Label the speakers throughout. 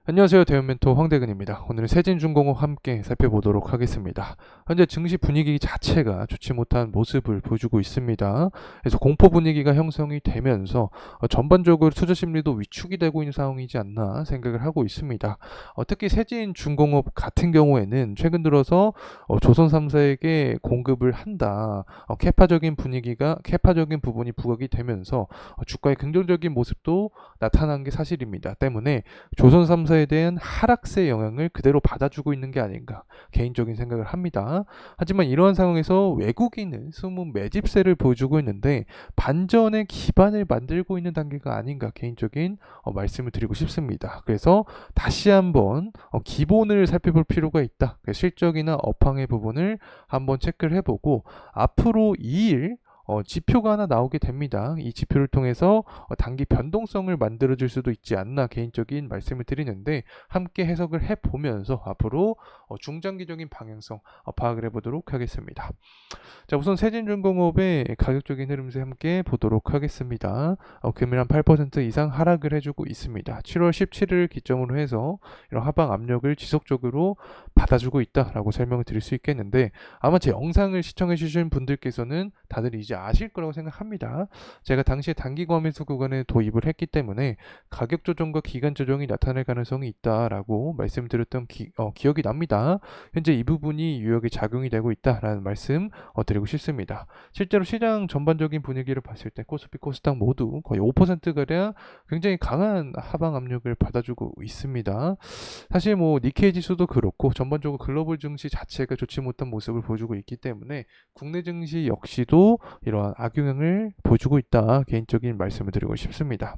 Speaker 1: 안녕하세요. 대운멘토 황대근입니다. 오늘은 세진중공업 함께 살펴보도록 하겠습니다. 현재 증시 분위기 자체가 좋지 못한 모습을 보여주고 있습니다. 그래서 공포 분위기가 형성이 되면서 전반적으로 투자 심리도 위축이 되고 있는 상황이지 않나 생각을 하고 있습니다. 특히 세진중공업 같은 경우에는 최근 들어서 조선 3사에게 공급을 한다. 캐파적인 부분이 부각이 되면서 주가의 긍정적인 모습도 나타난 게 사실입니다. 때문에 조선 3사에 대한 하락세 영향을 그대로 받아주고 있는 게 아닌가 개인적인 생각을 합니다. 하지만 이러한 상황에서 외국인은 숨은 매집세를 보여주고 있는데 반전의 기반을 만들고 있는 단계가 아닌가 개인적인 말씀을 드리고 싶습니다. 그래서 다시 한번 기본을 살펴볼 필요가 있다. 실적이나 업황의 부분을 한번 체크를 해보고 앞으로 2일 지표가 하나 나오게 됩니다. 이 지표를 통해서 단기 변동성을 만들어줄 수도 있지 않나 개인적인 말씀을 드리는데 함께 해석을 해보면서 앞으로 중장기적인 방향성 파악을 해보도록 하겠습니다. 자, 우선 세진중공업의 가격적인 흐름을 함께 보도록 하겠습니다. 금일 한 8% 이상 하락을 해주고 있습니다. 7월 17일 기점으로 해서 이런 하방 압력을 지속적으로 받아주고 있다라고 설명을 드릴 수 있겠는데 아마 제 영상을 시청해 주신 분들께서는 다들 이제 아실 거라고 생각합니다. 제가 당시에 단기 과매수 구간에 도입을 했기 때문에 가격 조정과 기간 조정이 나타날 가능성이 있다라고 말씀드렸던 기억이 납니다. 현재 이 부분이 유역에 작용이 되고 있다라는 말씀 드리고 싶습니다. 실제로 시장 전반적인 분위기를 봤을 때 코스피, 코스닥 모두 거의 5%가량 굉장히 강한 하방 압력을 받아주고 있습니다. 사실 뭐 니케이 지수도 그렇고 전반적으로 글로벌 증시 자체가 좋지 못한 모습을 보여주고 있기 때문에 국내 증시 역시도 이러한 악영향을 보여주고 있다. 개인적인 말씀을 드리고 싶습니다.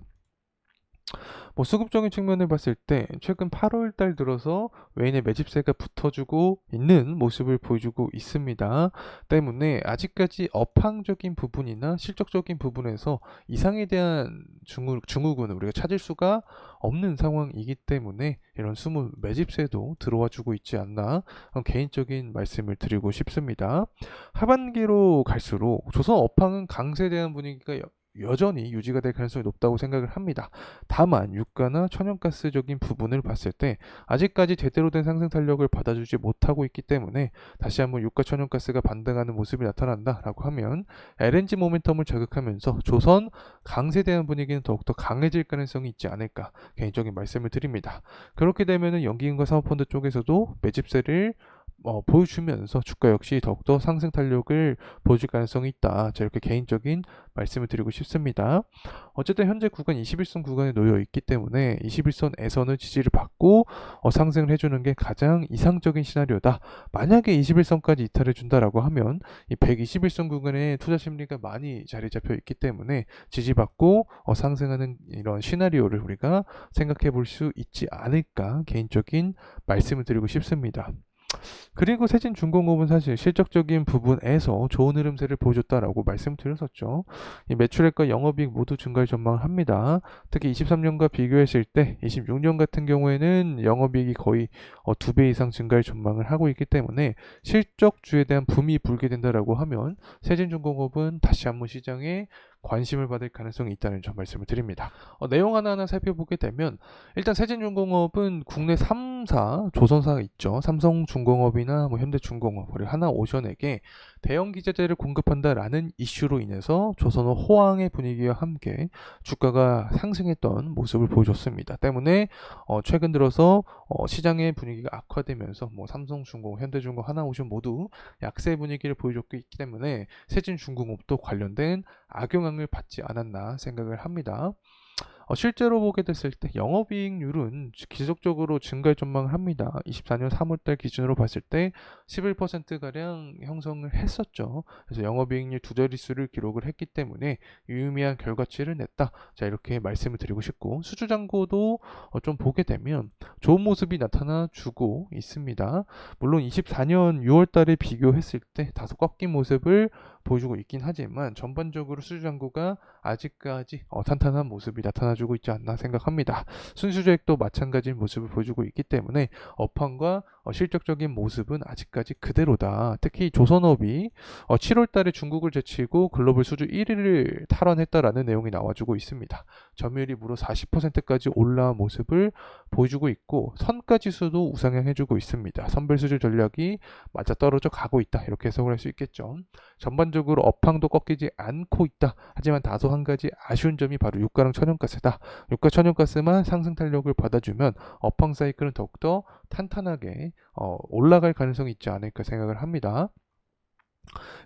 Speaker 1: 뭐 수급적인 측면을 봤을 때 최근 8월 달 들어서 외인의 매집세가 붙어주고 있는 모습을 보여주고 있습니다. 때문에 아직까지 업황적인 부분이나 실적적인 부분에서 이상에 대한 증후군을 우리가 찾을 수가 없는 상황이기 때문에 이런 숨은 매집세도 들어와 주고 있지 않나 개인적인 말씀을 드리고 싶습니다. 하반기로 갈수록 조선 업황은 강세대한 분위기가 여전히 유지가 될 가능성이 높다고 생각을 합니다. 다만 유가나 천연가스적인 부분을 봤을 때 아직까지 제대로 된 상승 탄력을 받아주지 못하고 있기 때문에 다시 한번 유가 천연가스가 반등하는 모습이 나타난다라고 하면 LNG 모멘텀을 자극하면서 조선 강세대한 분위기는 더욱더 강해질 가능성이 있지 않을까 개인적인 말씀을 드립니다. 그렇게 되면은 연기금과 사모펀드 쪽에서도 매집세를 보여주면서 주가 역시 더욱더 상승 탄력을 보여줄 가능성이 있다. 자, 이렇게 개인적인 말씀을 드리고 싶습니다. 어쨌든 현재 구간 21선 구간에 놓여 있기 때문에 21선에서는 지지를 받고 상승을 해주는 게 가장 이상적인 시나리오다. 만약에 21선까지 이탈해 준다라고 하면 이 121선 구간에 투자 심리가 많이 자리 잡혀 있기 때문에 지지받고 상승하는 이런 시나리오를 우리가 생각해 볼 수 있지 않을까 개인적인 말씀을 드리고 싶습니다. 그리고 세진중공업은 사실 실적적인 부분에서 좋은 흐름세를 보여줬다라고 말씀드렸었죠. 이 매출액과 영업이익 모두 증가를 전망을 합니다. 특히 23년과 비교했을 때 26년 같은 경우에는 영업이익이 거의 2배 이상 증가를 전망을 하고 있기 때문에 실적주에 대한 붐이 불게 된다라고 하면 세진중공업은 다시 한번 시장에 관심을 받을 가능성이 있다는 점 말씀을 드립니다. 내용 하나하나 살펴보게 되면 일단 세진중공업은 국내 3사 조선사가 있죠. 삼성중공업이나 뭐 현대중공업 그리고 하나오션에게 대형 기자재를 공급한다라는 이슈로 인해서 조선업 호황의 분위기와 함께 주가가 상승했던 모습을 보여줬습니다. 때문에 최근 들어서 시장의 분위기가 악화되면서 뭐 삼성중공업, 현대중공업, 하나오션 모두 약세 분위기를 보여줬기 때문에 세진중공업도 관련된 악영향을 받지 않았나 생각을 합니다. 실제로 보게 됐을 때 영업이익률은 지속적으로 증가할 전망을 합니다. 24년 3월달 기준으로 봤을 때 11%가량 형성을 했었죠. 그래서 영업이익률 두 자릿수를 기록을 했기 때문에 유의미한 결과치를 냈다. 자, 이렇게 말씀을 드리고 싶고 수주잔고도 좀 보게 되면 좋은 모습이 나타나 주고 있습니다. 물론 24년 6월달에 비교했을 때 다소 꺾인 모습을 보여주고 있긴 하지만 전반적으로 수주잔고가 아직까지 탄탄한 모습이 나타나주고 있지 않나 생각합니다. 순수주액도 마찬가지인 모습을 보여주고 있기 때문에 업황과 실적적인 모습은 아직까지 그대로다. 특히 조선업이 7월 달에 중국을 제치고 글로벌 수주 1위를 탈환했다라는 내용이 나와주고 있습니다. 점유율이 무려 40%까지 올라온 모습을 보여주고 있고 선가 지수도 우상향해주고 있습니다. 선별 수주 전략이 맞아떨어져 가고 있다. 이렇게 해석을 할 수 있겠죠. 전반적으로 업황도 꺾이지 않고 있다. 하지만 다소 한 가지 아쉬운 점이 바로 유가랑 천연가스다. 유가 천연가스만 상승 탄력을 받아주면 업황 사이클은 더욱더 탄탄하게 올라갈 가능성이 있지 않을까 생각을 합니다.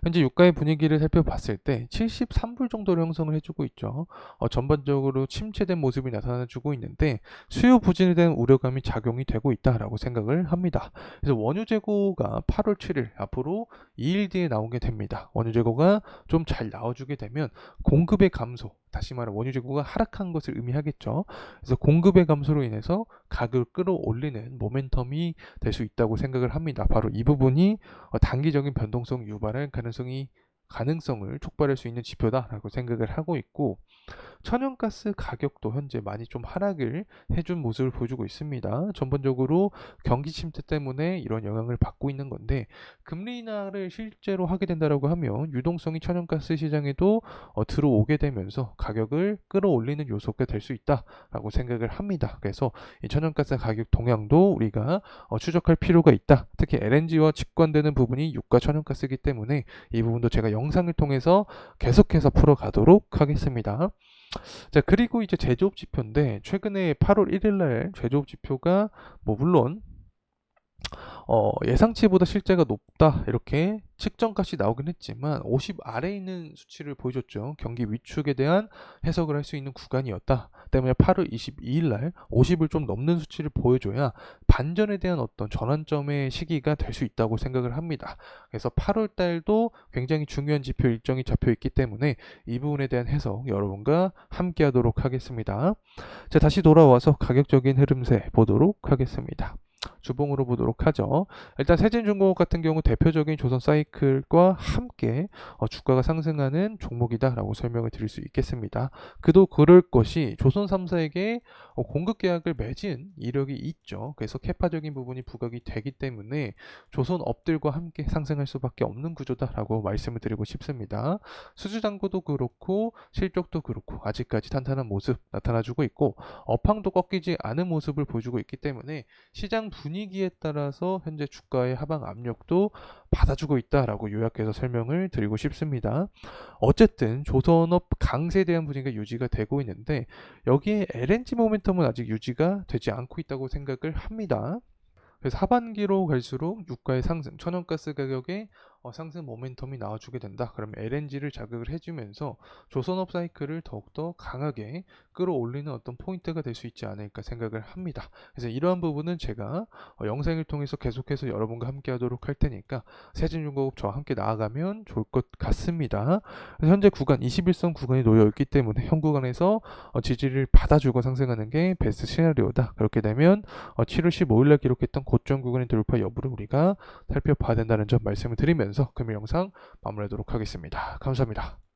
Speaker 1: 현재 유가의 분위기를 살펴봤을 때 73불 정도로 형성을 해주고 있죠. 전반적으로 침체된 모습이 나타나주고 있는데 수요 부진에 대한 우려감이 작용이 되고 있다라고 생각을 합니다. 그래서 원유 재고가 8월 7일 앞으로 2일 뒤에 나오게 됩니다. 원유 재고가 좀 잘 나와주게 되면 공급의 감소, 다시 말해 원유 재고가 하락한 것을 의미하겠죠. 그래서 공급의 감소로 인해서 가격을 끌어올리는 모멘텀이 될 수 있다고 생각을 합니다. 바로 이 부분이 단기적인 변동성 유발할 가능성을 촉발할 수 있는 지표다라고 생각을 하고 있고, 천연가스 가격도 현재 많이 좀 하락을 해준 모습을 보여주고 있습니다. 전반적으로 경기 침체 때문에 이런 영향을 받고 있는 건데, 금리 인하를 실제로 하게 된다라고 하면 유동성이 천연가스 시장에도 들어오게 되면서 가격을 끌어올리는 요소가 될 수 있다라고 생각을 합니다. 그래서 이 천연가스 가격 동향도 우리가 추적할 필요가 있다. 특히 LNG와 직관되는 부분이 유가 천연가스이기 때문에 이 부분도 제가 영상을 통해서 계속해서 풀어가도록 하겠습니다. 자, 그리고 이제 제조업 지표인데 최근에 8월 1일 날 제조업 지표가 물론 예상치보다 실제가 높다 이렇게 측정값이 나오긴 했지만 50 아래에 있는 수치를 보여줬죠. 경기 위축에 대한 해석을 할 수 있는 구간이었다 때문에 8월 22일 날 50을 좀 넘는 수치를 보여줘야 반전에 대한 어떤 전환점의 시기가 될 수 있다고 생각을 합니다. 그래서 8월 달도 굉장히 중요한 지표 일정이 잡혀 있기 때문에 이 부분에 대한 해석 여러분과 함께 하도록 하겠습니다. 자, 다시 돌아와서 가격적인 흐름세 보도록 하겠습니다. 주봉으로 보도록 하죠. 일단 세진중공업 같은 경우 대표적인 조선 사이클과 함께 주가가 상승하는 종목이다라고 설명을 드릴 수 있겠습니다. 그도 그럴 것이 조선 3사에게 공급 계약을 맺은 이력이 있죠. 그래서 캐파적인 부분이 부각이 되기 때문에 조선업들과 함께 상승할 수밖에 없는 구조다라고 말씀을 드리고 싶습니다. 수주잔고도 그렇고 실적도 그렇고 아직까지 탄탄한 모습 나타나주고 있고 업황도 꺾이지 않은 모습을 보여주고 있기 때문에 시장 분위기에 따라서 현재 주가의 하방 압력도 받아주고 있다라고 요약해서 설명을 드리고 싶습니다. 어쨌든 조선업 강세에 대한 분위기가 유지가 되고 있는데 여기에 LNG 모멘텀은 아직 유지가 되지 않고 있다고 생각을 합니다. 그래서 하반기로 갈수록 유가의 상승, 천연가스 가격의 상승 모멘텀이 나와주게 된다. 그럼 LNG를 자극을 해주면서 조선업 사이클을 더욱더 강하게 끌어올리는 어떤 포인트가 될 수 있지 않을까 생각을 합니다. 그래서 이러한 부분은 제가 영상을 통해서 계속해서 여러분과 함께 하도록 할 테니까 세진중공업 저와 함께 나아가면 좋을 것 같습니다. 현재 구간 21선 구간이 놓여 있기 때문에 현 구간에서 지지를 받아주고 상승하는 게 베스트 시나리오다. 그렇게 되면 7월 15일 날 기록했던 고점 구간의 돌파 여부를 우리가 살펴봐야 된다는 점 말씀을 드리면서 금일 영상 마무리하도록 하겠습니다. 감사합니다.